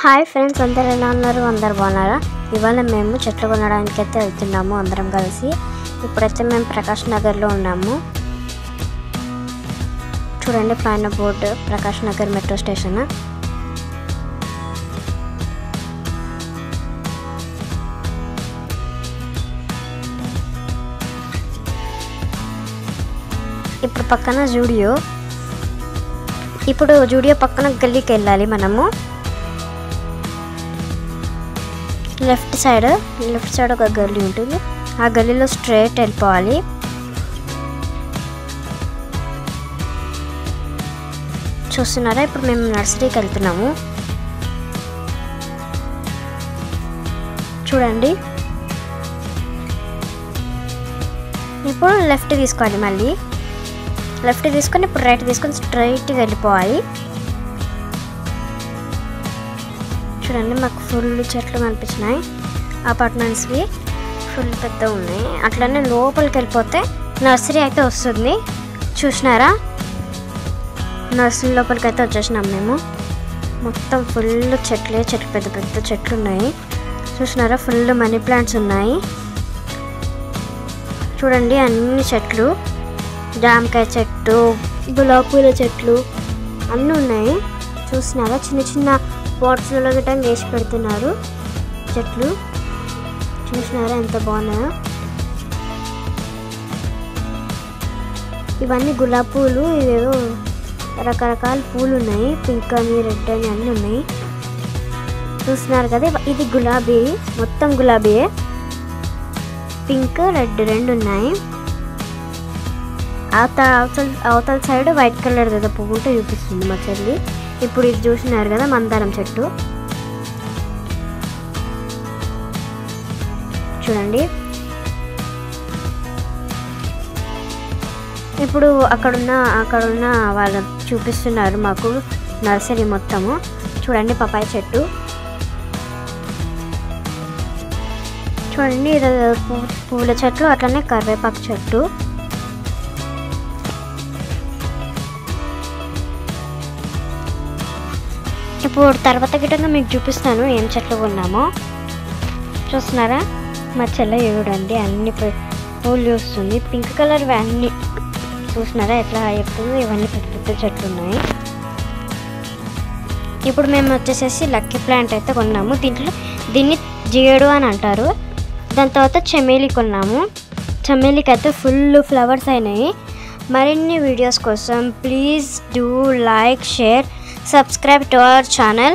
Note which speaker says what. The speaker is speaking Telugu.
Speaker 1: హాయ్ ఫ్రెండ్స్, అందరూ ఎలా ఉన్నారు? అందరు బాగున్నారా? ఇవాళ మేము చెట్లు కొనడానికి అయితే వెళ్తున్నాము అందరం కలిసి. ఇప్పుడైతే మేము ప్రకాష్ నగర్లో ఉన్నాము. చూడండి పైన board, Prakash Nagar metro station. ఇప్పుడు పక్కన జూడియో. ఇప్పుడు జూడియో పక్కన గల్లీకి వెళ్ళాలి మనము. లెఫ్ట్ సైడ్ ఒక గల్లీ ఉంటుంది. ఆ గల్లీలో స్ట్రైట్ వెళ్ళిపోవాలి. చూస్తున్నారా? ఇప్పుడు మేము నర్సరీకి వెళ్తున్నాము. చూడండి, ఇప్పుడు లెఫ్ట్ తీసుకోవాలి. మళ్ళీ లెఫ్ట్ తీసుకొని ఇప్పుడు రైట్ తీసుకొని స్ట్రైట్గా వెళ్ళిపోవాలి. చూడండి, మాకు ఫుల్ చెట్లు కనిపించినాయి. అపార్ట్మెంట్స్వి ఫుల్ పెద్ద ఉన్నాయి. అట్లనే లోపలికి వెళ్ళిపోతే నర్సరీ అయితే వస్తుంది. చూసినారా? నర్సరీ లోపలికి అయితే వచ్చేసినాం మేము. మొత్తం ఫుల్ చెట్లు పెద్ద పెద్ద చెట్లు ఉన్నాయి. చూసినారా? ఫుల్ మనీ ప్లాంట్స్ ఉన్నాయి. చూడండి, అన్ని చెట్లు, జామకాయ చెట్టు, గులాబీ పూల చెట్లు అన్నీ ఉన్నాయి. చూసినారా? చిన్న చిన్న పాట్స్లలో గిట్ట వేసి పెడుతున్నారు చెట్లు. చూసినారా ఎంత బాగున్నాయో? ఇవన్నీ గులాబీ పూలు. ఇవేవో రకరకాల పూలు ఉన్నాయి. పింక్ అని, రెడ్ అని అన్నీ ఉన్నాయి. చూస్తున్నారు కదా? ఇది గులాబీ, మొత్తం గులాబీయే. పింక్, రెడ్ రెండు ఉన్నాయి. అవతల సైడ్ వైట్ కలర్ కదా పువ్వు ఉంటే చూపిస్తుంది మా చెల్లి. ఇప్పుడు ఇది చూసినారు కదా, మందారం చెట్టు. చూడండి, ఇప్పుడు అక్కడున్న వాళ్ళు చూపిస్తున్నారు మాకు నర్సరీ మొత్తము. చూడండి, పపాయ చెట్టు. చూడండి, పూల చెట్లు, అట్లనే కరివేపాకు చెట్టు. ఇప్పుడు తర్వాత గిట్టంగా మీకు చూపిస్తాను ఏం చెట్లు కొన్నామో. చూస్తున్నారా? మా చెల్ల చూడండి అన్ని పూలు చూస్తుంది. పింక్ కలర్ అన్నీ చూస్తున్నారా ఎట్లా చెప్తుందో? ఇవన్నీ పెద్ద పెద్ద చెట్లు ఉన్నాయి. ఇప్పుడు మేము వచ్చేసేసి లక్కీ ప్లాంట్ అయితే కొన్నాము. దీన్ని జిగేడు అని అంటారు. దాని తర్వాత చమేలి కొన్నాము. చమేలికి అయితే ఫుల్ ఫ్లవర్స్ అయినాయి. మరిన్ని వీడియోస్ కోసం please do like, share, subscribe to our channel.